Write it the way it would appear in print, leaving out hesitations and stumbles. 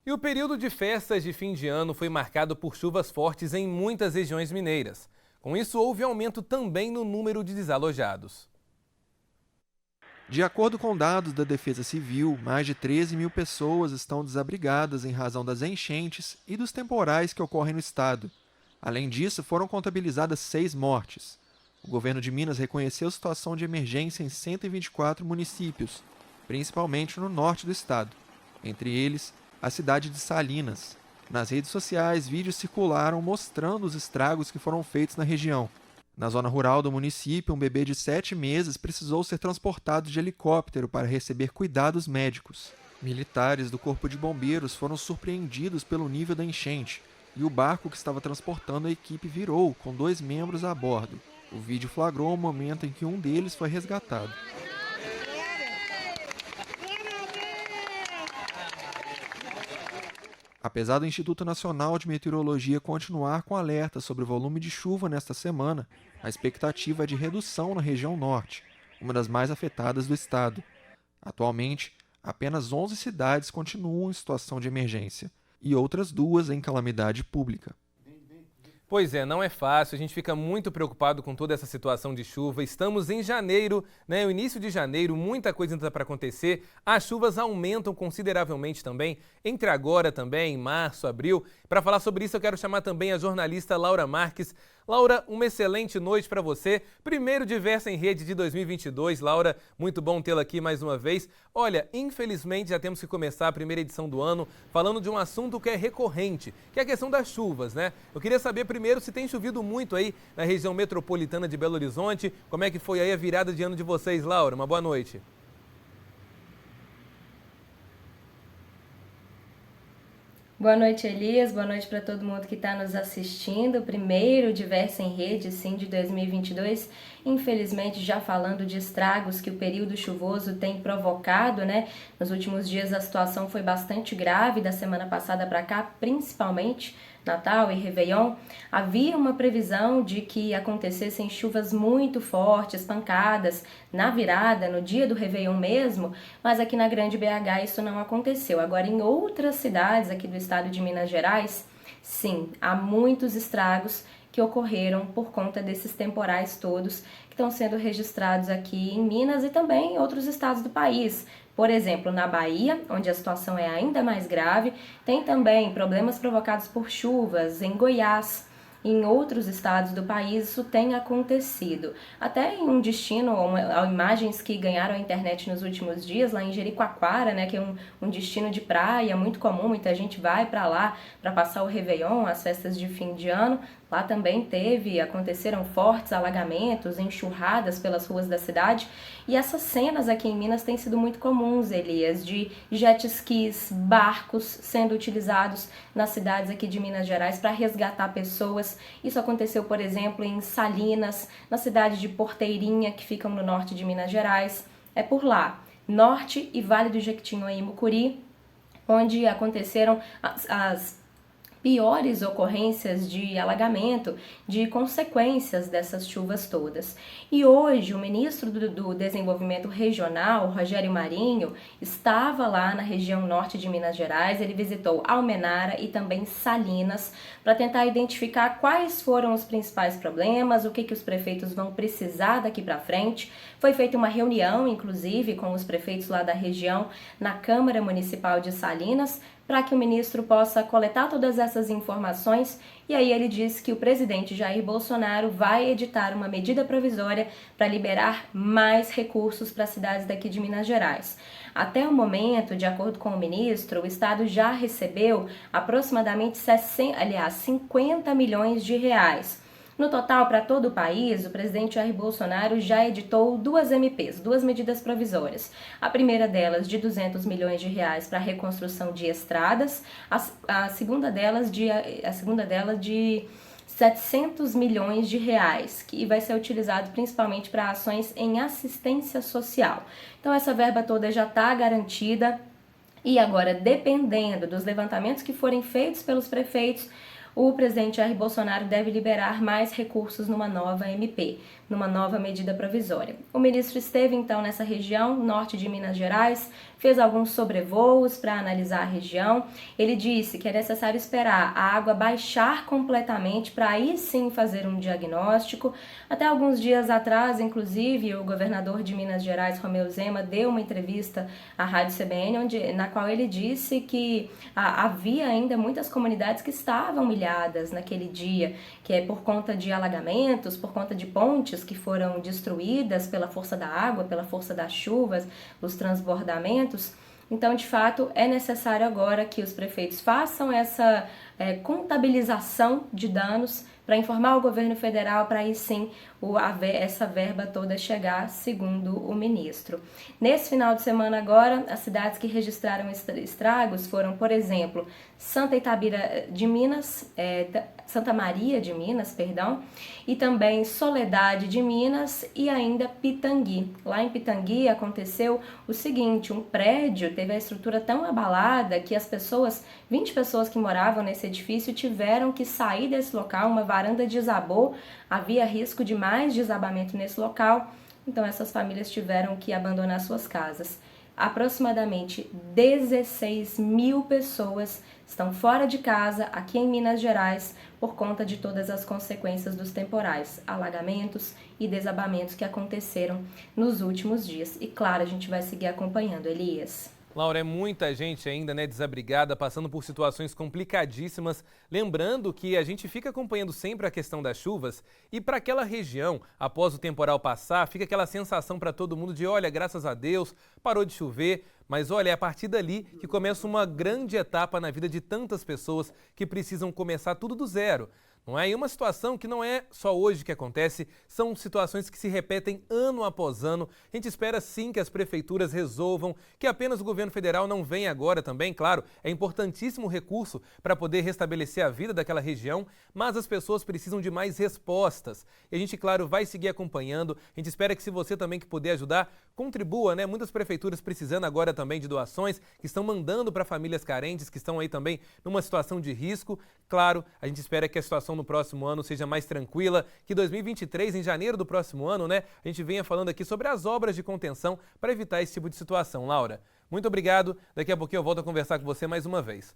E o período de festas de fim de ano foi marcado por chuvas fortes em muitas regiões mineiras. Com isso, houve aumento também no número de desalojados. De acordo com dados da Defesa Civil, mais de 13 mil pessoas estão desabrigadas em razão das enchentes e dos temporais que ocorrem no estado. Além disso, foram contabilizadas 6 mortes. O governo de Minas reconheceu situação de emergência em 124 municípios, principalmente no norte do estado. Entre eles, a cidade de Salinas. Nas redes sociais, vídeos circularam mostrando os estragos que foram feitos na região. Na zona rural do município, um bebê de 7 meses precisou ser transportado de helicóptero para receber cuidados médicos. Militares do Corpo de Bombeiros foram surpreendidos pelo nível da enchente e o barco que estava transportando a equipe virou, com 2 membros a bordo. O vídeo flagrou o momento em que um deles foi resgatado. Apesar do Instituto Nacional de Meteorologia continuar com alerta sobre o volume de chuva nesta semana, a expectativa é de redução na região norte, uma das mais afetadas do estado. Atualmente, apenas 11 cidades continuam em situação de emergência e outras 2 em calamidade pública. Pois é, não é fácil, a gente fica muito preocupado com toda essa situação de chuva. Estamos em janeiro, né? O início de janeiro, muita coisa ainda para acontecer. As chuvas aumentam consideravelmente também, entre agora também, março, abril. Para falar sobre isso, eu quero chamar também a jornalista Laura Marques. Laura, uma excelente noite para você. Primeiro Diversa em Rede de 2022. Laura, muito bom tê-la aqui mais uma vez. Olha, infelizmente já temos que começar a primeira edição do ano falando de um assunto que é recorrente, que é a questão das chuvas, né? Eu queria saber primeiro se tem chovido muito aí na região metropolitana de Belo Horizonte. Como é que foi aí a virada de ano de vocês, Laura? Uma boa noite. Boa noite, Elias. Boa noite para todo mundo que está nos assistindo. Primeiro Diversa em Rede, sim, de 2022. Infelizmente, já falando de estragos que o período chuvoso tem provocado, né? Nos últimos dias a situação foi bastante grave, da semana passada para cá, principalmente Natal e Réveillon. Havia uma previsão de que acontecessem chuvas muito fortes, pancadas, na virada, no dia do Réveillon mesmo, mas aqui na Grande BH isso não aconteceu. Agora, em outras cidades aqui do estado de Minas Gerais, sim, há muitos estragos que ocorreram por conta desses temporais todos que estão sendo registrados aqui em Minas e também em outros estados do país. Por exemplo, na Bahia, onde a situação é ainda mais grave, tem também problemas provocados por chuvas em Goiás. Em outros estados do país isso tem acontecido. Até em um destino, imagens que ganharam a internet nos últimos dias, lá em Jericoacoara, né, que é um destino de praia muito comum, muita gente vai para lá para passar o Réveillon, as festas de fim de ano. Lá também aconteceram fortes alagamentos, enxurradas pelas ruas da cidade. E essas cenas aqui em Minas têm sido muito comuns, Elias, de jet skis, barcos sendo utilizados nas cidades aqui de Minas Gerais para resgatar pessoas. Isso aconteceu, por exemplo, em Salinas, na cidade de Porteirinha, que ficam no norte de Minas Gerais. É por lá, Norte e Vale do Jequitinhonha e Mucuri, onde aconteceram as piores ocorrências de alagamento, de consequências dessas chuvas todas. E hoje o ministro do Desenvolvimento Regional, Rogério Marinho, estava lá na região norte de Minas Gerais. Ele visitou Almenara e também Salinas para tentar identificar quais foram os principais problemas, o que os prefeitos vão precisar daqui para frente. Foi feita uma reunião, inclusive, com os prefeitos lá da região na Câmara Municipal de Salinas, para que o ministro possa coletar todas essas informações. E aí ele disse que o presidente Jair Bolsonaro vai editar uma medida provisória para liberar mais recursos para as cidades daqui de Minas Gerais. Até o momento, de acordo com o ministro, o estado já recebeu aproximadamente 50 milhões de reais. No total, para todo o país, o presidente Jair Bolsonaro já editou 2 MPs, 2 medidas provisórias. A primeira delas de 200 milhões de reais para a reconstrução de estradas, a segunda delas de 700 milhões de reais, que vai ser utilizado principalmente para ações em assistência social. Então essa verba toda já está garantida e agora, dependendo dos levantamentos que forem feitos pelos prefeitos, o presidente Jair Bolsonaro deve liberar mais recursos numa nova MP. numa nova medida provisória. O ministro esteve então nessa região, norte de Minas Gerais, fez alguns sobrevoos para analisar a região. Ele disse que é necessário esperar a água baixar completamente para aí sim fazer um diagnóstico. Até alguns dias atrás, inclusive, o governador de Minas Gerais, Romeu Zema, deu uma entrevista à Rádio CBN, na qual ele disse que havia ainda muitas comunidades que estavam ilhadas naquele dia, que é por conta de alagamentos, por conta de pontes que foram destruídas pela força da água, pela força das chuvas, os transbordamentos. Então, de fato, é necessário agora que os prefeitos façam essa contabilização de danos para informar o governo federal, para aí sim essa verba toda chegar, segundo o ministro. Nesse final de semana agora, as cidades que registraram estragos foram, por exemplo, Santa Maria de Minas, e também Soledade de Minas e ainda Pitangui. Lá em Pitangui aconteceu o seguinte, um prédio teve a estrutura tão abalada que 20 pessoas que moravam nesse edifício tiveram que sair desse local, uma varanda desabou, havia risco de mais desabamento nesse local, então essas famílias tiveram que abandonar suas casas. Aproximadamente 16 mil pessoas estão fora de casa aqui em Minas Gerais por conta de todas as consequências dos temporais, alagamentos e desabamentos que aconteceram nos últimos dias. E claro, a gente vai seguir acompanhando, Elias. Laura, é muita gente ainda, desabrigada, passando por situações complicadíssimas. Lembrando que a gente fica acompanhando sempre a questão das chuvas e para aquela região, após o temporal passar, fica aquela sensação para todo mundo de, olha, graças a Deus, parou de chover. Mas olha, é a partir dali que começa uma grande etapa na vida de tantas pessoas que precisam começar tudo do zero. Não é? E uma situação que não é só hoje que acontece, são situações que se repetem ano após ano. A gente espera sim que as prefeituras resolvam, que apenas o governo federal não venha agora também, claro, é importantíssimo o recurso para poder restabelecer a vida daquela região, mas as pessoas precisam de mais respostas. E a gente, claro, vai seguir acompanhando. A gente espera que se você também que puder ajudar, contribua, Muitas prefeituras precisando agora também de doações, que estão mandando para famílias carentes, que estão aí também numa situação de risco. Claro, a gente espera que a situação no próximo ano seja mais tranquila, que 2023, em janeiro do próximo ano, a gente venha falando aqui sobre as obras de contenção para evitar esse tipo de situação. Laura, muito obrigado. Daqui a pouquinho eu volto a conversar com você mais uma vez.